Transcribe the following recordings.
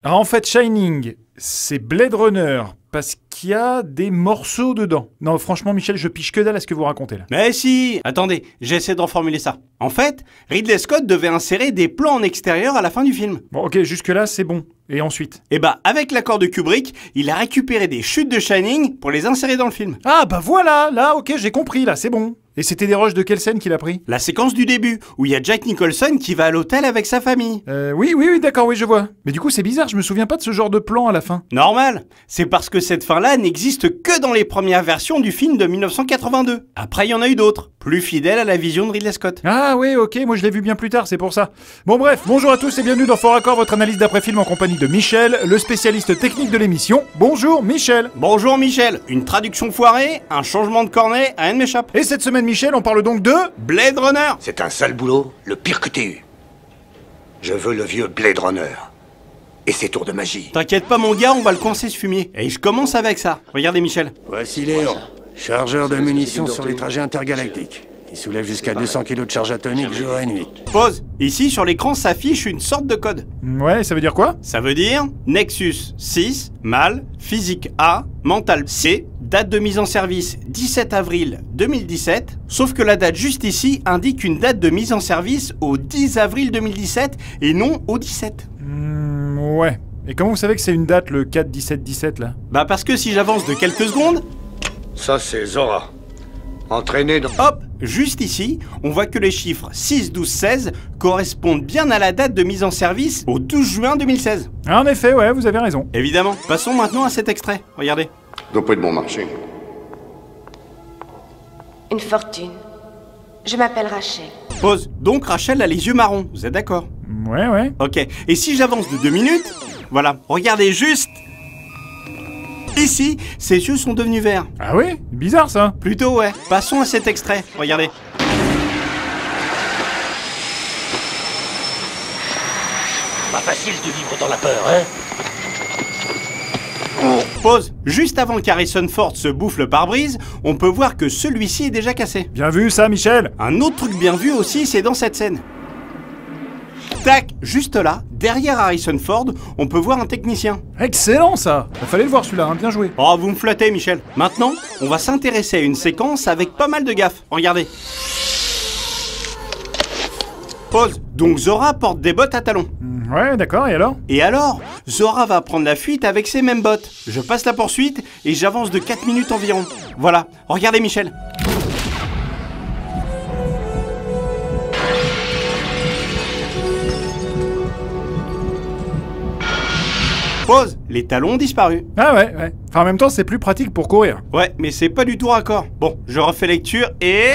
Alors en fait, Shining, c'est Blade Runner, parce qu'il y a des morceaux dedans. Non, franchement, Michel, je piche que dalle à ce que vous racontez là. Mais si. Attendez, j'essaie de reformuler ça. En fait, Ridley Scott devait insérer des plans en extérieur à la fin du film. Bon, ok, jusque-là, c'est bon. Et ensuite? Et bah, avec l'accord de Kubrick, il a récupéré des chutes de Shining pour les insérer dans le film. Ah, bah voilà, là, ok, j'ai compris, là, c'est bon. Et c'était des rushs de quelle scène qu'il a pris? La séquence du début, où il y a Jack Nicholson qui va à l'hôtel avec sa famille. Oui, d'accord, oui, je vois. Mais du coup, c'est bizarre, je me souviens pas de ce genre de plan à la fin. Normal. C'est parce que cette fin-là n'existe que dans les premières versions du film de 1982. Après, il y en a eu d'autres, plus fidèles à la vision de Ridley Scott. Ah oui, ok, moi je l'ai vu bien plus tard, c'est pour ça. Bon bref, bonjour à tous et bienvenue dans Fort Accord, votre analyse d'après-film en compagnie de Michel, le spécialiste technique de l'émission. Bonjour Michel. Bonjour Michel. Une traduction foirée, un changement de cornet, rien ne m'échappe. Et cette semaine Michel, on parle donc de... Blade Runner. C'est un sale boulot, le pire que t'aies eu. Je veux le vieux Blade Runner. Et ses tours de magie. T'inquiète pas mon gars, on va le coincer ce fumier. Et je commence avec ça. Regardez Michel. Voici Léon, chargeur de munitions sur les trajets intergalactiques. Il soulève jusqu'à 200 kg de charge atomique jour et nuit. Pause. Ici sur l'écran s'affiche une sorte de code. Ouais, ça veut dire quoi? Ça veut dire Nexus 6, mal, physique A, mental C, date de mise en service 17 avril 2017, sauf que la date juste ici indique une date de mise en service au 10 avril 2017 et non au 17. Ouais. Et comment vous savez que c'est une date, le 4-17-17 là? Bah parce que si j'avance de quelques secondes... Ça c'est Zora. Entraîné dans... Hop, juste ici, on voit que les chiffres 6, 12, 16 correspondent bien à la date de mise en service au 12 juin 2016. Ah, en effet, ouais, vous avez raison. Évidemment. Passons maintenant à cet extrait. Regardez. Doit pas être bon marché. Une fortune. Je m'appelle Rachel. Pause. Donc Rachel a les yeux marrons, vous êtes d'accord? Ouais. Ok. Et si j'avance de 2 minutes, voilà, regardez juste. Ici, ses yeux sont devenus verts. Ah oui? Bizarre ça. Plutôt ouais. Passons à cet extrait. Regardez. Pas facile de vivre dans la peur, hein? Pause. Juste avant qu'Harrison Ford se bouffe le pare-brise, on peut voir que celui-ci est déjà cassé. Bien vu ça, Michel. Un autre truc bien vu aussi, c'est dans cette scène. Tac, juste là, derrière Harrison Ford, on peut voir un technicien. Excellent ça. Il fallait le voir celui-là, hein. Bien joué. Oh, vous me flattez, Michel. Maintenant, on va s'intéresser à une séquence avec pas mal de gaffes. Regardez. Pause. Donc Zora porte des bottes à talons. Ouais, d'accord, et alors? Et alors, Zora va prendre la fuite avec ses mêmes bottes. Je passe la poursuite et j'avance de 4 minutes environ. Voilà, regardez Michel. Pause. Les talons ont disparu. Ah ouais. Enfin, en même temps, c'est plus pratique pour courir. Ouais, mais c'est pas du tout raccord. Bon, je refais lecture et...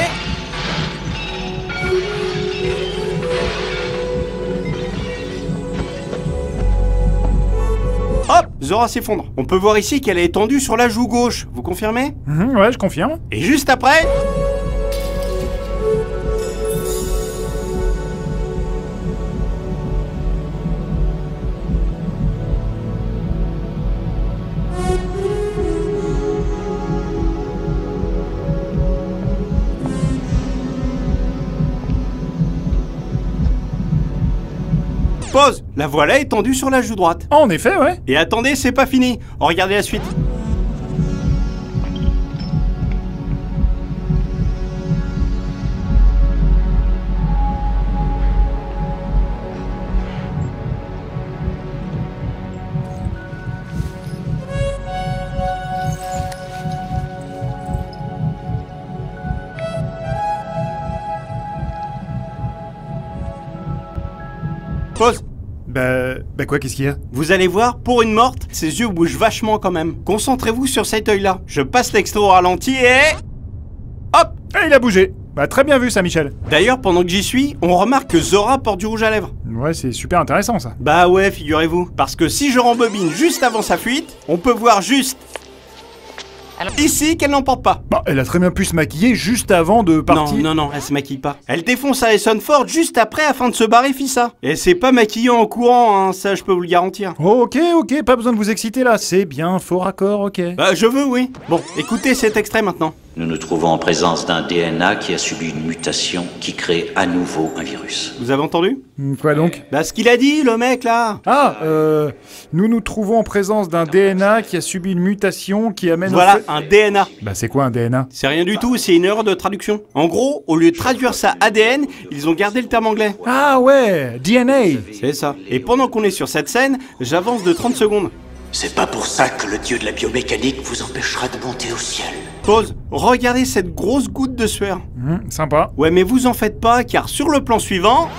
Hop, Zora s'effondre. On peut voir ici qu'elle est étendue sur la joue gauche. Vous confirmez? Ouais, je confirme. Et juste après... Pause. La voilà étendue sur la joue droite. En effet, ouais. Et attendez, c'est pas fini. Regardez la suite. Pause. Bah quoi, qu'est-ce qu'il y a? Vous allez voir, pour une morte, ses yeux bougent vachement quand même. Concentrez-vous sur cet œil-là. Je passe l'extrait au ralenti et... Hop! Et il a bougé. Bah très bien vu ça, Michel. D'ailleurs, pendant que j'y suis, on remarque que Zora porte du rouge à lèvres. Ouais, c'est super intéressant ça. Bah ouais, figurez-vous. Parce que si je rembobine juste avant sa fuite, on peut voir juste... ici qu'elle n'en porte pas. Bah, elle a très bien pu se maquiller juste avant de partir. Non, elle se maquille pas. Elle défonce Harrison Ford juste après afin de se barrer Fissa. Et c'est pas maquillé en courant, hein, ça je peux vous le garantir. Ok, pas besoin de vous exciter là. C'est bien, fort raccord, ok. Bah je veux, oui. Bon, écoutez cet extrait maintenant. Nous nous trouvons en présence d'un DNA qui a subi une mutation qui crée à nouveau un virus. Vous avez entendu? Quoi donc? Bah ce qu'il a dit, le mec, là. Ah, nous nous trouvons en présence d'un DNA qui a subi une mutation qui amène Voilà, au fait... un DNA. Bah c'est quoi un DNA? C'est rien du tout, c'est une erreur de traduction. En gros, au lieu de traduire ça ADN, ils ont gardé le terme anglais. Ah ouais, DNA. C'est ça. Et pendant qu'on est sur cette scène, j'avance de 30 secondes. C'est pas pour ça que le dieu de la biomécanique vous empêchera de monter au ciel. Pause. Regardez cette grosse goutte de sueur. Sympa. Ouais, mais vous en faites pas, car sur le plan suivant...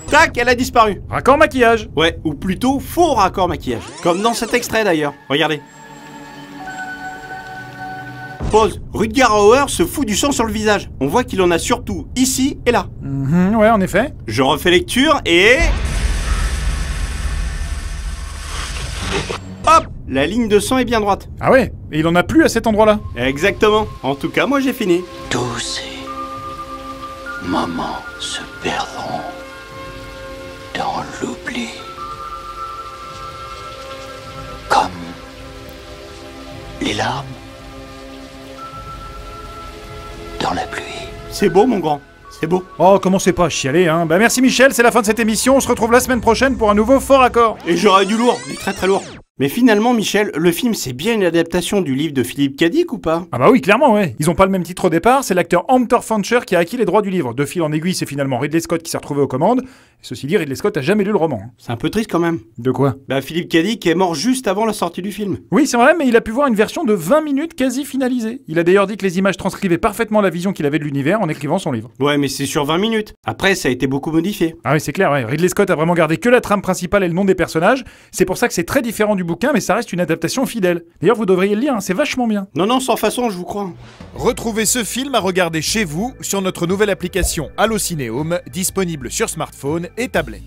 Tac, elle a disparu. Raccord maquillage. Ouais, ou plutôt faux raccord maquillage. Comme dans cet extrait d'ailleurs. Regardez. Pause. Rutger Hauer se fout du sang sur le visage. On voit qu'il en a surtout ici et là. Ouais, en effet. Je refais lecture et... Hop! La ligne de sang est bien droite. Ah ouais, et il en a plus à cet endroit-là. Exactement. En tout cas, moi j'ai fini. Tous ces moments se perdront dans l'oubli. Comme les larmes dans la pluie. C'est beau, mon grand. C'est beau. Oh, commencez pas à chialer, hein. Bah merci Michel, c'est la fin de cette émission, on se retrouve la semaine prochaine pour un nouveau Fort Raccord. Et j'aurais du lourd, du très très lourd. Mais finalement, Michel, le film, c'est bien une adaptation du livre de Philippe K. Dick ou pas? Ah bah oui, clairement, ouais. Ils ont pas le même titre au départ, c'est l'acteur Hunter Fancher qui a acquis les droits du livre. De fil en aiguille, c'est finalement Ridley Scott qui s'est retrouvé aux commandes. Et ceci dit, Ridley Scott a jamais lu le roman. C'est un peu triste quand même. De quoi? Bah Philippe K. Dick est mort juste avant la sortie du film. Oui, c'est vrai, mais il a pu voir une version de 20 minutes quasi finalisée. Il a d'ailleurs dit que les images transcrivaient parfaitement la vision qu'il avait de l'univers en écrivant son livre. Ouais, mais c'est sur 20 minutes. Après, ça a été beaucoup modifié. Ah oui, c'est clair, ouais. Ridley Scott a vraiment gardé que la trame principale et le nom des personnages. C'est pour ça que c'est très différent du bouquin, mais ça reste une adaptation fidèle. D'ailleurs, vous devriez le lire, hein, c'est vachement bien. Non, sans façon, je vous crois. Retrouvez ce film à regarder chez vous sur notre nouvelle application Allocinéum, disponible sur smartphone et tablette.